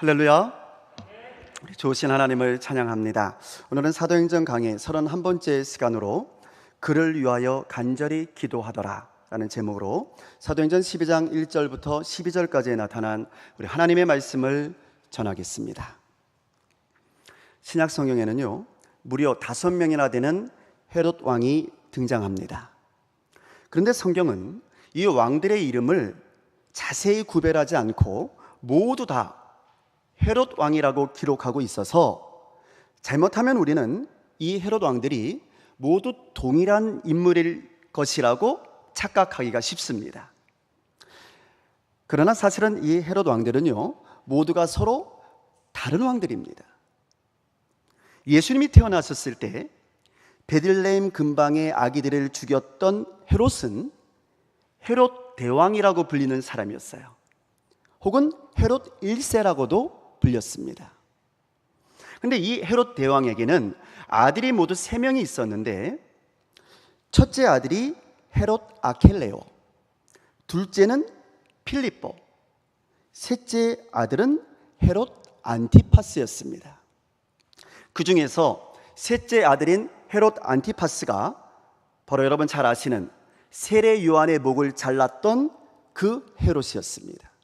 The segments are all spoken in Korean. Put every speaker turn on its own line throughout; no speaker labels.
할렐루야. 좋으신 하나님을 찬양합니다. 오늘은 사도행전 강의 31번째 시간으로 그를 위하여 간절히 기도하더라 라는 제목으로 사도행전 12장 1절부터 12절까지에 나타난 우리 하나님의 말씀을 전하겠습니다. 신약 성경에는요 무려 5명이나 되는 헤롯 왕이 등장합니다. 그런데 성경은 이 왕들의 이름을 자세히 구별하지 않고 모두 다 헤롯 왕이라고 기록하고 있어서 잘못하면 우리는 이 헤롯 왕들이 모두 동일한 인물일 것이라고 착각하기가 쉽습니다. 그러나 사실은 이 헤롯 왕들은요 모두가 서로 다른 왕들입니다. 예수님이 태어나셨을 때 베들레헴 근방의 아기들을 죽였던 헤롯은 헤롯 대왕이라고 불리는 사람이었어요. 혹은 헤롯 1세라고도 불렸습니다. 그런데 이 헤롯 대왕에게는 아들이 모두 3명이 있었는데 첫째 아들이 헤롯 아켈레오, 둘째는 필립보, 셋째 아들은 헤롯 안티파스였습니다. 그 중에서 셋째 아들인 헤롯 안티파스가 바로 여러분 잘 아시는 세례 요한의 목을 잘랐던 그 헤롯이었습니다.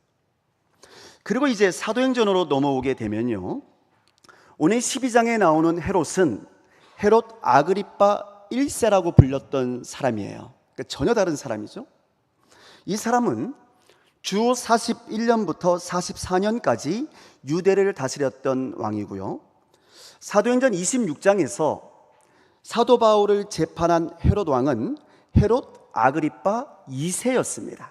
그리고 이제 사도행전으로 넘어오게 되면요 오늘 12장에 나오는 헤롯은 헤롯 아그리빠 1세라고 불렸던 사람이에요. 그러니까 전혀 다른 사람이죠. 이 사람은 주 41년부터 44년까지 유대를 다스렸던 왕이고요, 사도행전 26장에서 사도 바울을 재판한 헤롯 왕은 헤롯 아그리빠 2세였습니다.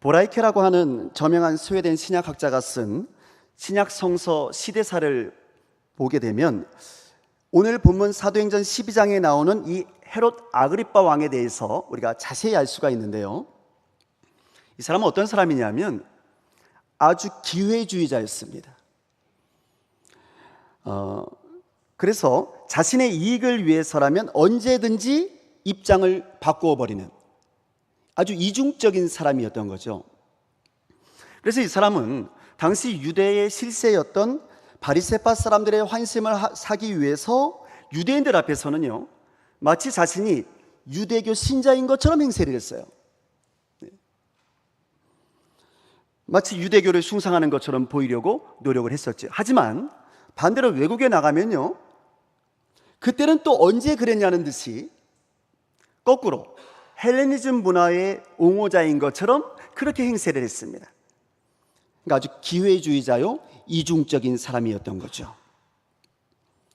보라이케라고 하는 저명한 스웨덴 신약학자가 쓴 신약 성서 시대사를 보게 되면 오늘 본문 사도행전 12장에 나오는 이 헤롯 아그리빠 왕에 대해서 우리가 자세히 알 수가 있는데요, 이 사람은 어떤 사람이냐면 아주 기회주의자였습니다. 그래서 자신의 이익을 위해서라면 언제든지 입장을 바꾸어 버리는 아주 이중적인 사람이었던 거죠. 그래서 이 사람은 당시 유대의 실세였던 바리새파 사람들의 환심을 사기 위해서 유대인들 앞에서는요 마치 자신이 유대교 신자인 것처럼 행세를 했어요. 마치 유대교를 숭상하는 것처럼 보이려고 노력을 했었죠. 하지만 반대로 외국에 나가면요 그때는 또 언제 그랬냐는 듯이 거꾸로 헬레니즘 문화의 옹호자인 것처럼 그렇게 행세를 했습니다. 그러니까 아주 기회주의자요 이중적인 사람이었던 거죠.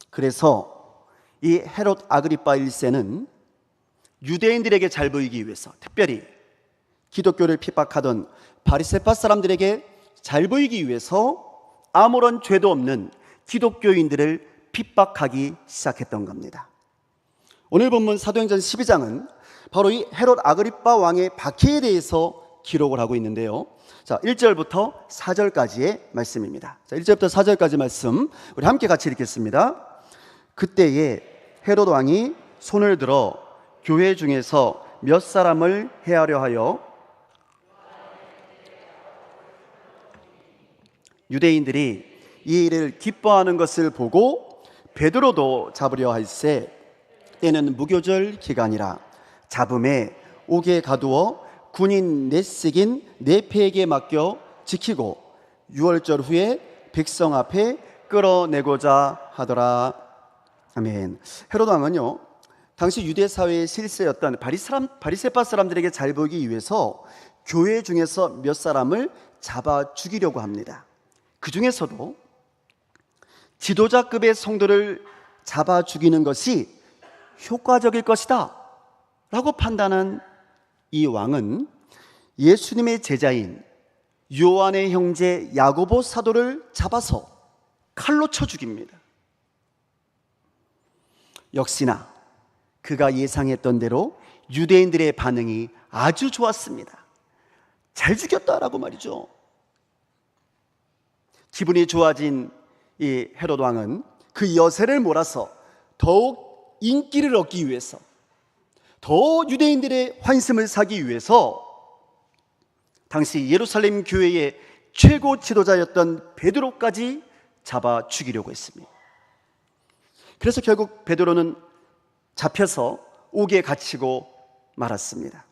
그래서 이 헤롯 아그리빠 1세는 유대인들에게 잘 보이기 위해서, 특별히 기독교를 핍박하던 바리새파 사람들에게 잘 보이기 위해서 아무런 죄도 없는 기독교인들을 핍박하기 시작했던 겁니다. 오늘 본문 사도행전 12장은 바로 이 헤롯 아그리빠 왕의 박해에 대해서 기록을 하고 있는데요, 자 1절부터 4절까지의 말씀입니다. 자 1절부터 4절까지 말씀 우리 함께 같이 읽겠습니다. 그때에 헤롯 왕이 손을 들어 교회 중에서 몇 사람을 해하려 하여 유대인들이 이 일을 기뻐하는 것을 보고 베드로도 잡으려 할세, 때는 무교절 기간이라 잡음에 옥에 가두어 군인 넷씩인 네페에게 맡겨 지키고 6월절 후에 백성 앞에 끌어내고자 하더라. 아멘. 헤롯 왕은요 당시 유대 사회의 실세였던 바리새파 사람들에게 잘 보이기 위해서 교회 중에서 몇 사람을 잡아 죽이려고 합니다. 그 중에서도 지도자급의 성도를 잡아 죽이는 것이 효과적일 것이다 라고 판단한 이 왕은 예수님의 제자인 요한의 형제 야고보 사도를 잡아서 칼로 쳐 죽입니다. 역시나 그가 예상했던 대로 유대인들의 반응이 아주 좋았습니다. 잘 죽였다라고 말이죠. 기분이 좋아진 이 헤롯 왕은 그 여세를 몰아서 더욱 인기를 얻기 위해서, 더 유대인들의 환심을 사기 위해서 당시 예루살렘 교회의 최고 지도자였던 베드로까지 잡아 죽이려고 했습니다. 그래서 결국 베드로는 잡혀서 옥에 갇히고 말았습니다.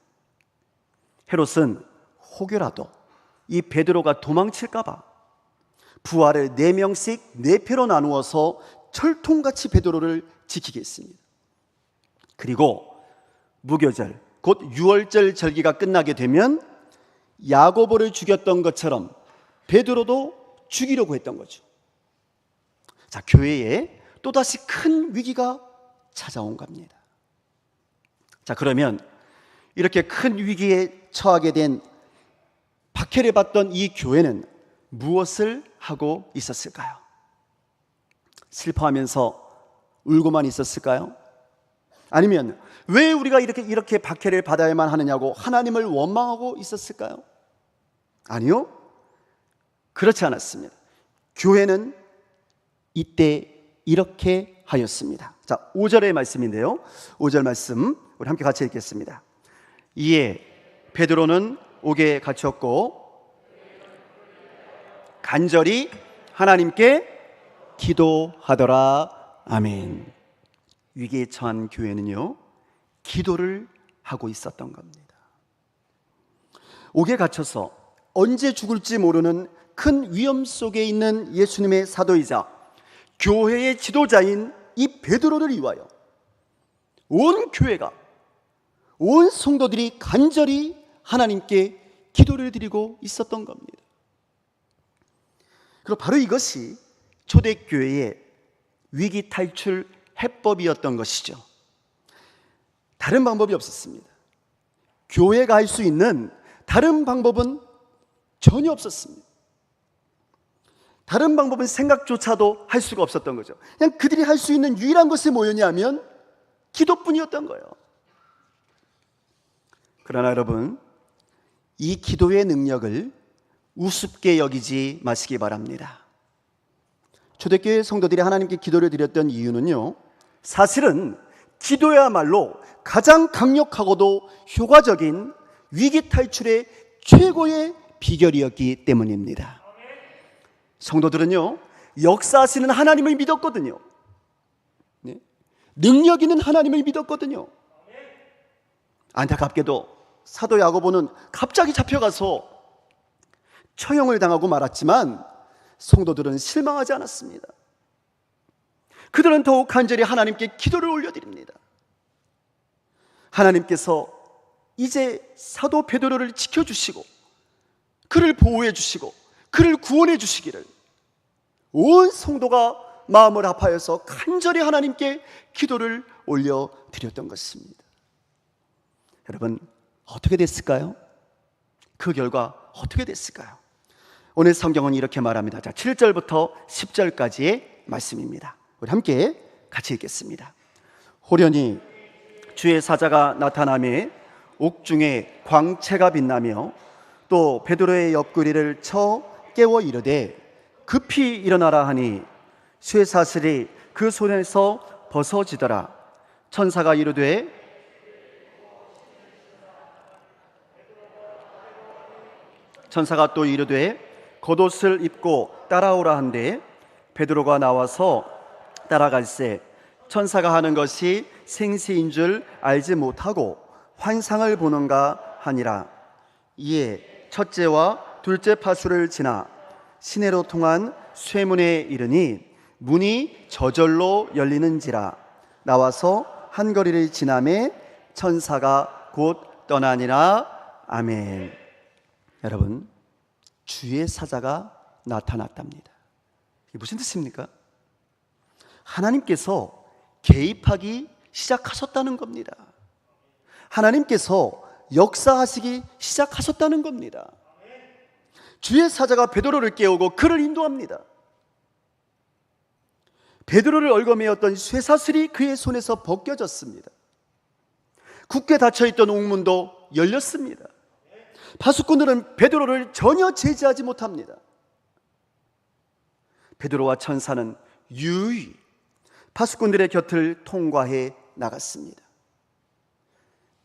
헤롯은 혹여라도 이 베드로가 도망칠까봐 부하를 4명씩 4패로 나누어서 철통같이 베드로를 지키게 했습니다. 그리고 무교절, 곧 유월절 절기가 끝나게 되면 야고보를 죽였던 것처럼 베드로도 죽이려고 했던 거죠. 자, 교회에 또다시 큰 위기가 찾아온 겁니다. 자, 그러면 이렇게 큰 위기에 처하게 된 박해를 받던 이 교회는 무엇을 하고 있었을까요? 슬퍼하면서 울고만 있었을까요? 아니면 왜 우리가 이렇게 박해를 받아야만 하느냐고 하나님을 원망하고 있었을까요? 아니요, 그렇지 않았습니다. 교회는 이때 이렇게 하였습니다. 자, 5절의 말씀인데요, 5절 말씀 우리 함께 같이 읽겠습니다. 이에 베드로는 옥에 갇혔고 간절히 하나님께 기도하더라. 아멘. 위기에 처한 교회는요, 기도를 하고 있었던 겁니다. 옥에 갇혀서 언제 죽을지 모르는 큰 위험 속에 있는 예수님의 사도이자 교회의 지도자인 이 베드로를 위하여 온 교회가, 온 성도들이 간절히 하나님께 기도를 드리고 있었던 겁니다. 그리고 바로 이것이 초대교회의 위기 탈출 해법이었던 것이죠. 다른 방법이 없었습니다. 교회가 할 수 있는 다른 방법은 전혀 없었습니다. 다른 방법은 생각조차도 할 수가 없었던 거죠. 그냥 그들이 할 수 있는 유일한 것이 뭐였냐면 기도뿐이었던 거예요. 그러나 여러분, 이 기도의 능력을 우습게 여기지 마시기 바랍니다. 초대교회 성도들이 하나님께 기도를 드렸던 이유는요, 사실은 기도야말로 가장 강력하고도 효과적인 위기 탈출의 최고의 비결이었기 때문입니다. 성도들은요, 역사하시는 하나님을 믿었거든요. 네? 능력 있는 하나님을 믿었거든요. 안타깝게도 사도 야고보는 갑자기 잡혀가서 처형을 당하고 말았지만 성도들은 실망하지 않았습니다. 그들은 더욱 간절히 하나님께 기도를 올려드립니다. 하나님께서 이제 사도 베드로를 지켜주시고 그를 보호해 주시고 그를 구원해 주시기를 온 성도가 마음을 합하여서 간절히 하나님께 기도를 올려드렸던 것입니다. 여러분, 어떻게 됐을까요? 그 결과 어떻게 됐을까요? 오늘 성경은 이렇게 말합니다. 자, 7절부터 10절까지의 말씀입니다. 우리 함께 같이 읽겠습니다. 호련히 주의 사자가 나타나매 옥중에 광채가 빛나며 또 베드로의 옆구리를 쳐 깨워 이르되 급히 일어나라 하니 쇠사슬이 그 손에서 벗어지더라. 천사가 이르되 천사가 또 이르되 겉옷을 입고 따라오라 한데 베드로가 나와서 따라갈새 천사가 하는 것이 생시인 줄 알지 못하고 환상을 보는가 하니라. 이에 첫째와 둘째 파수를 지나 시내로 통한 쇠문에 이르니 문이 저절로 열리는지라. 나와서 한 거리를 지나매 천사가 곧 떠나니라. 아멘. 여러분, 주의 사자가 나타났답니다. 이게 무슨 뜻입니까? 하나님께서 개입하기 시작하셨다는 겁니다. 하나님께서 역사하시기 시작하셨다는 겁니다. 주의 사자가 베드로를 깨우고 그를 인도합니다. 베드로를 얽어매었던 쇠사슬이 그의 손에서 벗겨졌습니다. 굳게 닫혀있던 옥문도 열렸습니다. 파수꾼들은 베드로를 전혀 제지하지 못합니다. 베드로와 천사는 유유히 파수꾼들의 곁을 통과해 나갔습니다.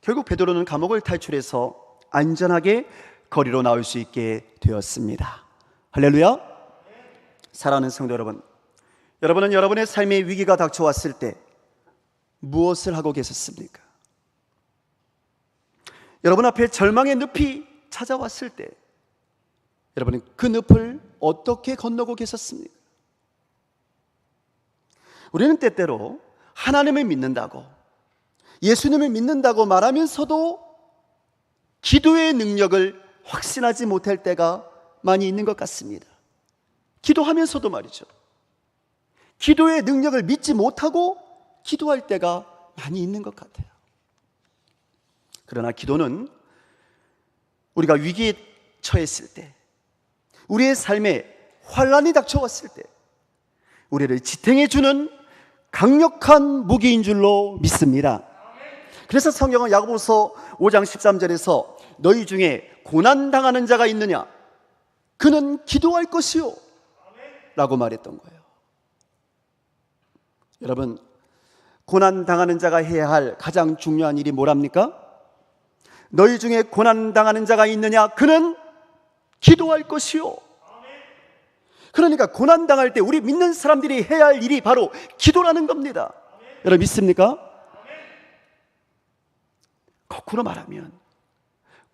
결국 베드로는 감옥을 탈출해서 안전하게 거리로 나올 수 있게 되었습니다. 할렐루야. 사랑하는 성도 여러분, 여러분은 여러분의 삶의 위기가 닥쳐왔을 때 무엇을 하고 계셨습니까? 여러분 앞에 절망의 늪이 찾아왔을 때 여러분은 그 늪을 어떻게 건너고 계셨습니까? 우리는 때때로 하나님을 믿는다고, 예수님을 믿는다고 말하면서도 기도의 능력을 확신하지 못할 때가 많이 있는 것 같습니다. 기도하면서도 말이죠, 기도의 능력을 믿지 못하고 기도할 때가 많이 있는 것 같아요. 그러나 기도는 우리가 위기에 처했을 때, 우리의 삶에 환난이 닥쳐왔을 때 우리를 지탱해주는 강력한 무기인 줄로 믿습니다. 그래서 성경은 야고보서 5장 13절에서 너희 중에 고난당하는 자가 있느냐? 그는 기도할 것이요 라고 말했던 거예요. 여러분, 고난당하는 자가 해야 할 가장 중요한 일이 뭐랍니까? 너희 중에 고난당하는 자가 있느냐? 그는 기도할 것이요. 그러니까 고난당할 때 우리 믿는 사람들이 해야 할 일이 바로 기도라는 겁니다. 여러분 믿습니까? 거꾸로 말하면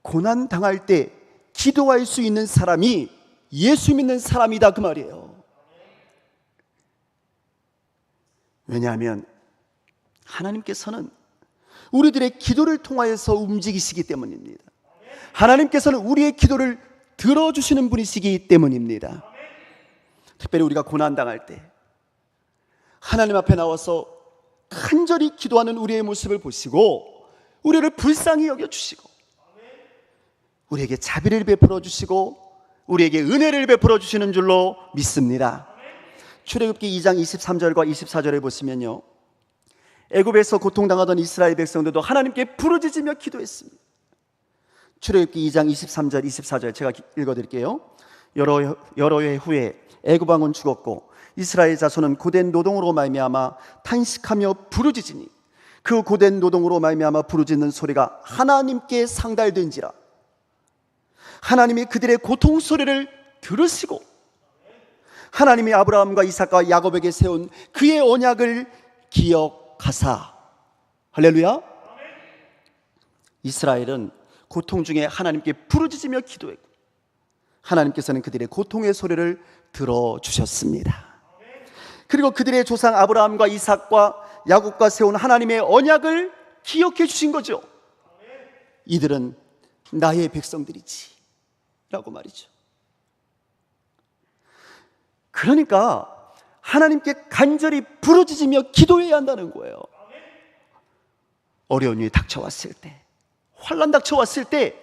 고난당할 때 기도할 수 있는 사람이 예수 믿는 사람이다 그 말이에요. 왜냐하면 하나님께서는 우리들의 기도를 통하여서 움직이시기 때문입니다. 하나님께서는 우리의 기도를 들어주시는 분이시기 때문입니다. 특별히 우리가 고난당할 때 하나님 앞에 나와서 간절히 기도하는 우리의 모습을 보시고 우리를 불쌍히 여겨주시고 우리에게 자비를 베풀어 주시고 우리에게 은혜를 베풀어 주시는 줄로 믿습니다. 출애굽기 2장 23절과 24절을 보시면요, 애굽에서 고통당하던 이스라엘 백성들도 하나님께 부르짖으며 기도했습니다. 출애굽기 2장 23절 24절 제가 읽어드릴게요. 여러 해 후에 애굽 왕은 죽었고 이스라엘 자손은 고된 노동으로 말미암아 탄식하며 부르짖으니 그 고된 노동으로 말미암아 부르짖는 소리가 하나님께 상달된지라. 하나님이 그들의 고통 소리를 들으시고 하나님이 아브라함과 이삭과 야곱에게 세운 그의 언약을 기억하사. 할렐루야. 이스라엘은 고통 중에 하나님께 부르짖으며 기도했고 하나님께서는 그들의 고통의 소리를 들어주셨습니다. 그리고 그들의 조상 아브라함과 이삭과 야곱과 세운 하나님의 언약을 기억해 주신 거죠. 이들은 나의 백성들이지 라고 말이죠. 그러니까 하나님께 간절히 부르짖으며 기도해야 한다는 거예요. 어려운 일이 닥쳐왔을 때, 환난 닥쳐왔을 때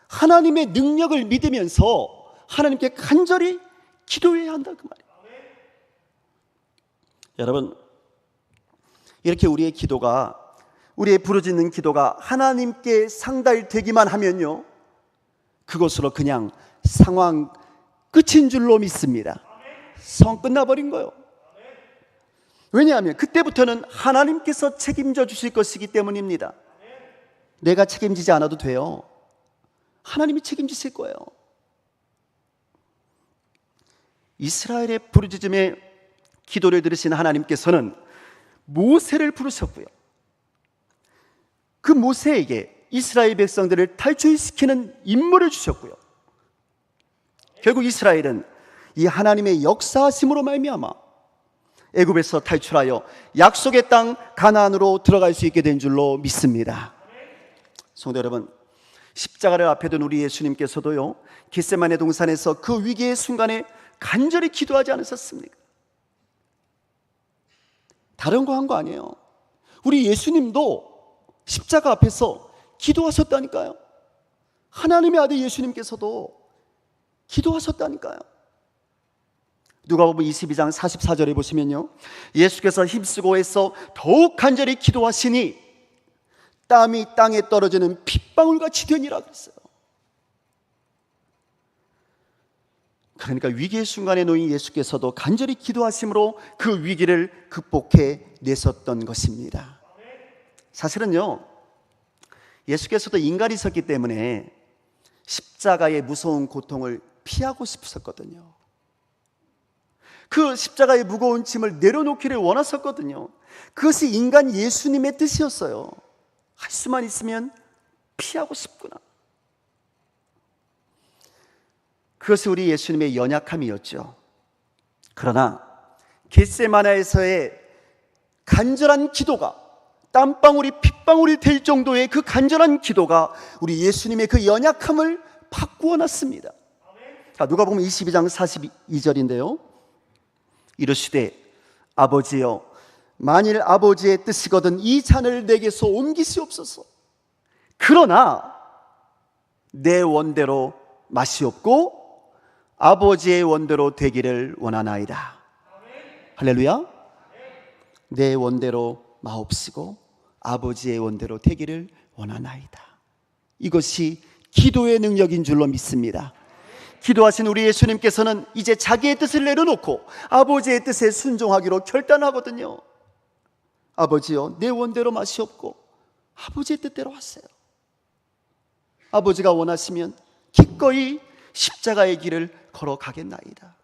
하나님의 능력을 믿으면서 하나님께 간절히 기도해야 한다 그 말이에요. 여러분, 이렇게 우리의 기도가, 우리의 부르짖는 기도가 하나님께 상달되기만 하면요, 그것으로 그냥 상황 끝인 줄로 믿습니다. 성 끝나버린 거예요. 왜냐하면 그때부터는 하나님께서 책임져 주실 것이기 때문입니다. 내가 책임지지 않아도 돼요. 하나님이 책임지실 거예요. 이스라엘의 부르짖음에 기도를 들으신 하나님께서는 모세를 부르셨고요, 그 모세에게 이스라엘 백성들을 탈출시키는 임무를 주셨고요, 결국 이스라엘은 이 하나님의 역사하심으로 말미암아 애굽에서 탈출하여 약속의 땅 가나안으로 들어갈 수 있게 된 줄로 믿습니다. 성도 여러분, 십자가를 앞에 둔 우리 예수님께서도요, 겟세마네 동산에서 그 위기의 순간에 간절히 기도하지 않으셨습니까? 다른 거 한 거 아니에요. 우리 예수님도 십자가 앞에서 기도하셨다니까요. 하나님의 아들 예수님께서도 기도하셨다니까요. 누가복음 22장 44절에 보시면요, 예수께서 힘쓰고 애써 더욱 간절히 기도하시니 땀이 땅에 떨어지는 핏방울같이 되니라 그랬어요. 그러니까 위기의 순간에 놓인 예수께서도 간절히 기도하심으로 그 위기를 극복해 내셨던 것입니다. 사실은요, 예수께서도 인간이셨기 때문에 십자가의 무서운 고통을 피하고 싶었거든요. 그 십자가의 무거운 짐을 내려놓기를 원했었거든요. 그것이 인간 예수님의 뜻이었어요. 할 수만 있으면 피하고 싶구나. 그것이 우리 예수님의 연약함이었죠. 그러나 겟세마네에서의 간절한 기도가, 땀방울이 핏방울이 될 정도의 그 간절한 기도가 우리 예수님의 그 연약함을 바꾸어 놨습니다. 자, 누가복음 22장 42절인데요. 이르시되 아버지여, 만일 아버지의 뜻이거든 이 잔을 내게서 옮기시옵소서. 그러나 내 원대로 마시옵고 아버지의 원대로 되기를 원하나이다. 할렐루야. 내 원대로 마옵시고 아버지의 원대로 되기를 원하나이다. 이것이 기도의 능력인 줄로 믿습니다. 기도하신 우리 예수님께서는 이제 자기의 뜻을 내려놓고 아버지의 뜻에 순종하기로 결단하거든요. 아버지여, 내 원대로 마시옵고 아버지의 뜻대로 하세요. 아버지가 원하시면 기꺼이 십자가의 길을 걸어가겠나이다.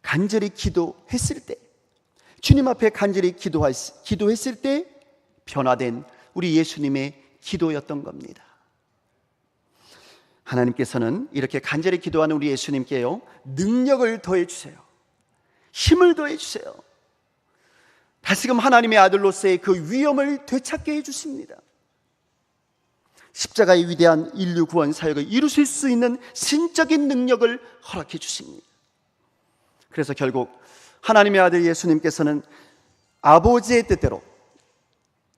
간절히 기도했을 때, 주님 앞에 간절히 기도했을 때 변화된 우리 예수님의 기도였던 겁니다. 하나님께서는 이렇게 간절히 기도하는 우리 예수님께요, 능력을 더해 주세요. 힘을 더해 주세요. 다시금 하나님의 아들로서의 그 위엄을 되찾게 해 주십니다. 십자가의 위대한 인류 구원 사역을 이루실 수 있는 신적인 능력을 허락해 주십니다. 그래서 결국 하나님의 아들 예수님께서는 아버지의 뜻대로,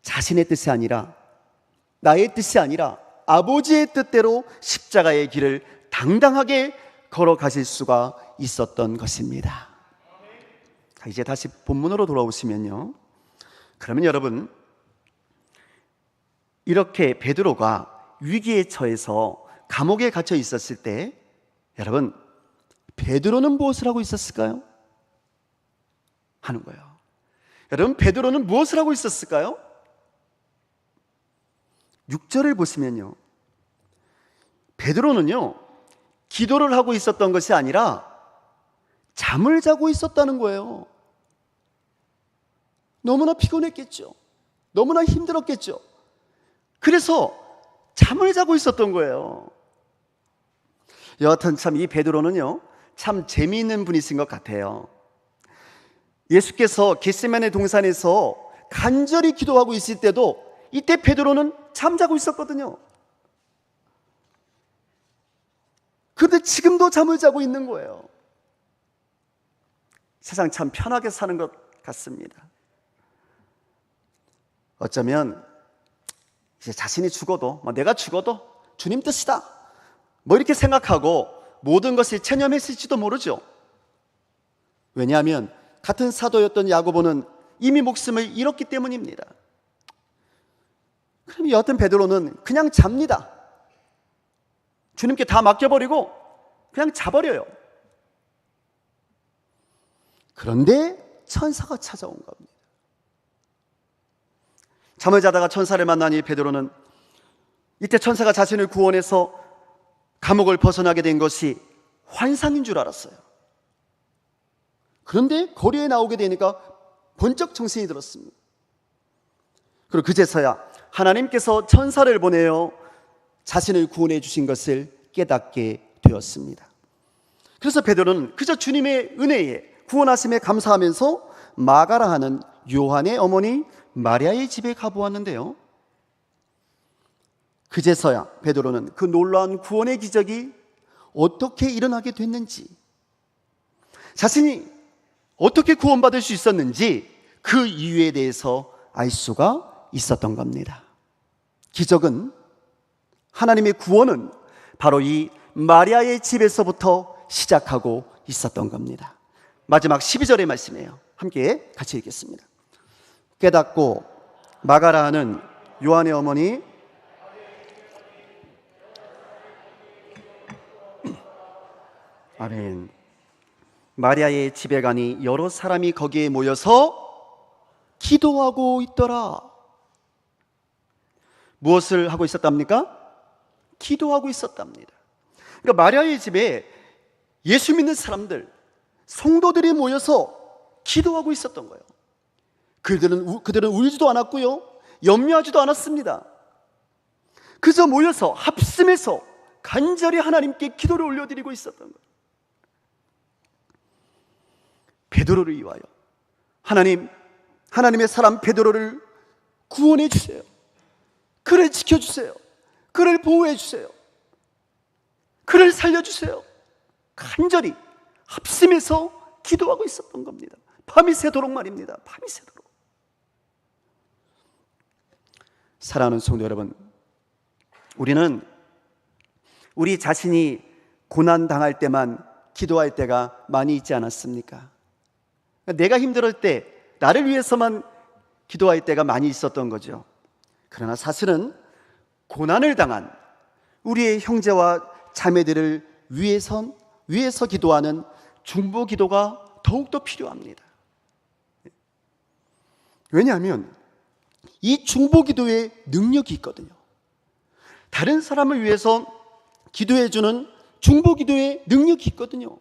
자신의 뜻이 아니라, 나의 뜻이 아니라 아버지의 뜻대로 십자가의 길을 당당하게 걸어가실 수가 있었던 것입니다. 자, 이제 다시 본문으로 돌아오시면요, 그러면 여러분, 이렇게 베드로가 위기에 처해서 감옥에 갇혀 있었을 때, 여러분, 베드로는 무엇을 하고 있었을까요? 하는 거예요. 여러분, 베드로는 무엇을 하고 있었을까요? 6절을 보시면요, 베드로는요, 기도를 하고 있었던 것이 아니라 잠을 자고 있었다는 거예요. 너무나 피곤했겠죠. 너무나 힘들었겠죠. 그래서 잠을 자고 있었던 거예요. 여하튼 참 이 베드로는요, 참 재미있는 분이신 것 같아요. 예수께서 겟세마네 동산에서 간절히 기도하고 있을 때도 이때 베드로는 잠자고 있었거든요. 그런데 지금도 잠을 자고 있는 거예요. 세상 참 편하게 사는 것 같습니다. 어쩌면 이제 자신이 죽어도, 내가 죽어도 주님 뜻이다, 이렇게 생각하고 모든 것을 체념했을지도 모르죠. 왜냐하면 같은 사도였던 야고보는 이미 목숨을 잃었기 때문입니다. 그럼 여하튼 베드로는 그냥 잡니다. 주님께 다 맡겨버리고 그냥 자버려요. 그런데 천사가 찾아온 겁니다. 잠을 자다가 천사를 만나니 베드로는 이때 천사가 자신을 구원해서 감옥을 벗어나게 된 것이 환상인 줄 알았어요. 그런데 거리에 나오게 되니까 번쩍 정신이 들었습니다. 그리고 그제서야 하나님께서 천사를 보내어 자신을 구원해 주신 것을 깨닫게 되었습니다. 그래서 베드로는 그저 주님의 은혜에, 구원하심에 감사하면서 마가라 하는 요한의 어머니 마리아의 집에 가보았는데요, 그제서야 베드로는 그 놀라운 구원의 기적이 어떻게 일어나게 됐는지, 자신이 어떻게 구원받을 수 있었는지 그 이유에 대해서 알 수가 있었던 겁니다. 기적은, 하나님의 구원은 바로 이 마리아의 집에서부터 시작하고 있었던 겁니다. 마지막 12절의 말씀이에요. 함께 같이 읽겠습니다. 깨닫고 마가라 하는 요한의 어머니 아멘. 마리아의 집에 가니 여러 사람이 거기에 모여서 기도하고 있더라. 무엇을 하고 있었답니까? 기도하고 있었답니다. 그러니까 마리아의 집에 예수 믿는 사람들, 성도들이 모여서 기도하고 있었던 거예요. 그들은 울지도 않았고요, 염려하지도 않았습니다. 그저 모여서 합심해서 간절히 하나님께 기도를 올려드리고 있었던 거예요. 베드로를 위하여 하나님의 사람 베드로를 구원해 주세요. 그를 지켜주세요. 그를 보호해 주세요. 그를 살려주세요. 간절히 합심해서 기도하고 있었던 겁니다. 밤이 새도록 말입니다. 밤이 새도록. 사랑하는 성도 여러분, 우리는 우리 자신이 고난당할 때만 기도할 때가 많이 있지 않았습니까? 내가 힘들 때 나를 위해서만 기도할 때가 많이 있었던 거죠. 그러나 사실은 고난을 당한 우리의 형제와 자매들을 위해서 기도하는 중보 기도가 더욱더 필요합니다. 왜냐하면 이 중보 기도에 능력이 있거든요. 다른 사람을 위해서 기도해주는 중보 기도에 능력이 있거든요.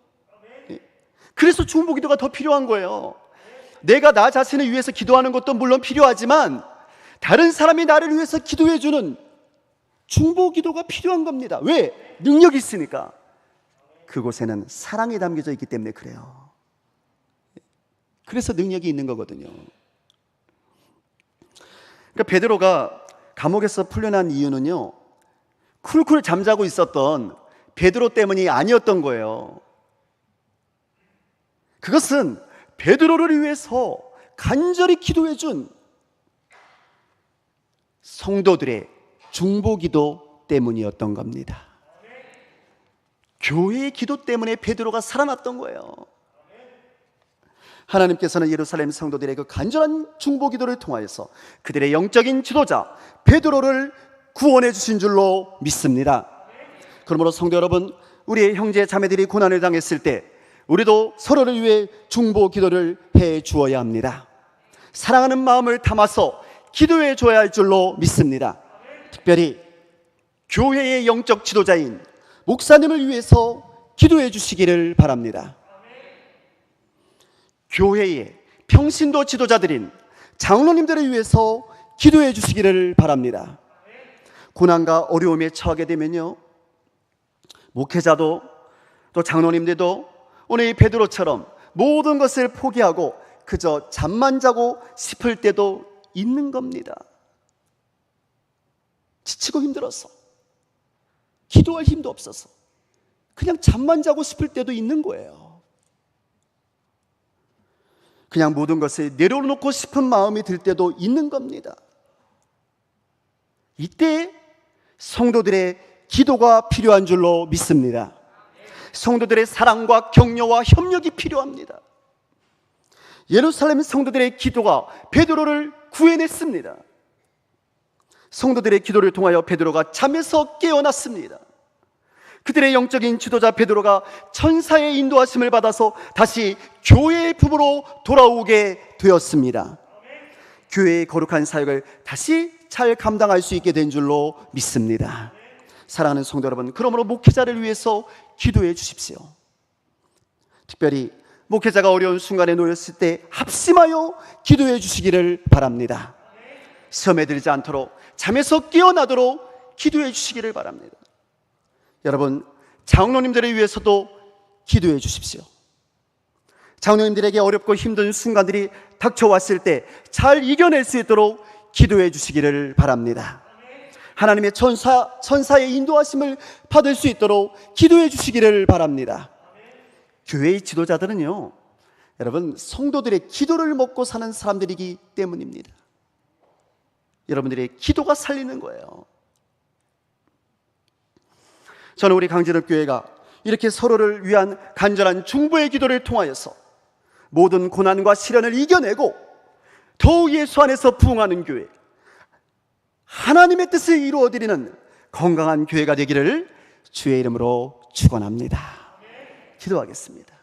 그래서 중보 기도가 더 필요한 거예요. 내가 나 자신을 위해서 기도하는 것도 물론 필요하지만 다른 사람이 나를 위해서 기도해주는 중보 기도가 필요한 겁니다. 왜? 능력이 있으니까. 그곳에는 사랑이 담겨져 있기 때문에 그래요. 그래서 능력이 있는 거거든요. 그러니까 베드로가 감옥에서 풀려난 이유는요, 쿨쿨 잠자고 있었던 베드로 때문이 아니었던 거예요. 그것은 베드로를 위해서 간절히 기도해준 성도들의 중보기도 때문이었던 겁니다. 교회의 기도 때문에 베드로가 살아났던 거예요. 하나님께서는 예루살렘 성도들의 그 간절한 중보기도를 통하여서 그들의 영적인 지도자 베드로를 구원해 주신 줄로 믿습니다. 그러므로 성도 여러분, 우리의 형제 자매들이 고난을 당했을 때 우리도 서로를 위해 중보 기도를 해 주어야 합니다. 사랑하는 마음을 담아서 기도해 줘야 할 줄로 믿습니다. 특별히 교회의 영적 지도자인 목사님을 위해서 기도해 주시기를 바랍니다. 교회의 평신도 지도자들인 장로님들을 위해서 기도해 주시기를 바랍니다. 고난과 어려움에 처하게 되면요, 목회자도 또 장로님들도 오늘 이 베드로처럼 모든 것을 포기하고 그저 잠만 자고 싶을 때도 있는 겁니다. 지치고 힘들어서, 기도할 힘도 없어서 그냥 잠만 자고 싶을 때도 있는 거예요. 그냥 모든 것을 내려놓고 싶은 마음이 들 때도 있는 겁니다. 이때 성도들의 기도가 필요한 줄로 믿습니다. 성도들의 사랑과 격려와 협력이 필요합니다. 예루살렘 성도들의 기도가 베드로를 구해냈습니다. 성도들의 기도를 통하여 베드로가 잠에서 깨어났습니다. 그들의 영적인 지도자 베드로가 천사의 인도하심을 받아서 다시 교회의 품으로 돌아오게 되었습니다. 교회의 거룩한 사역을 다시 잘 감당할 수 있게 된 줄로 믿습니다. 사랑하는 성도 여러분, 그러므로 목회자를 위해서 기도해 주십시오. 특별히 목회자가 어려운 순간에 놓였을 때 합심하여 기도해 주시기를 바랍니다. 시험에 들지 않도록, 잠에서 깨어나도록 기도해 주시기를 바랍니다. 여러분, 장로님들을 위해서도 기도해 주십시오. 장로님들에게 어렵고 힘든 순간들이 닥쳐왔을 때 잘 이겨낼 수 있도록 기도해 주시기를 바랍니다. 하나님의 천사의 인도하심을 받을 수 있도록 기도해 주시기를 바랍니다. 교회의 지도자들은요, 여러분, 성도들의 기도를 먹고 사는 사람들이기 때문입니다. 여러분들의 기도가 살리는 거예요. 저는 우리 강진읍 교회가 이렇게 서로를 위한 간절한 중보의 기도를 통하여서 모든 고난과 시련을 이겨내고 더욱 예수 안에서 부흥하는 교회, 하나님의 뜻을 이루어드리는 건강한 교회가 되기를 주의 이름으로 축원합니다. 기도하겠습니다.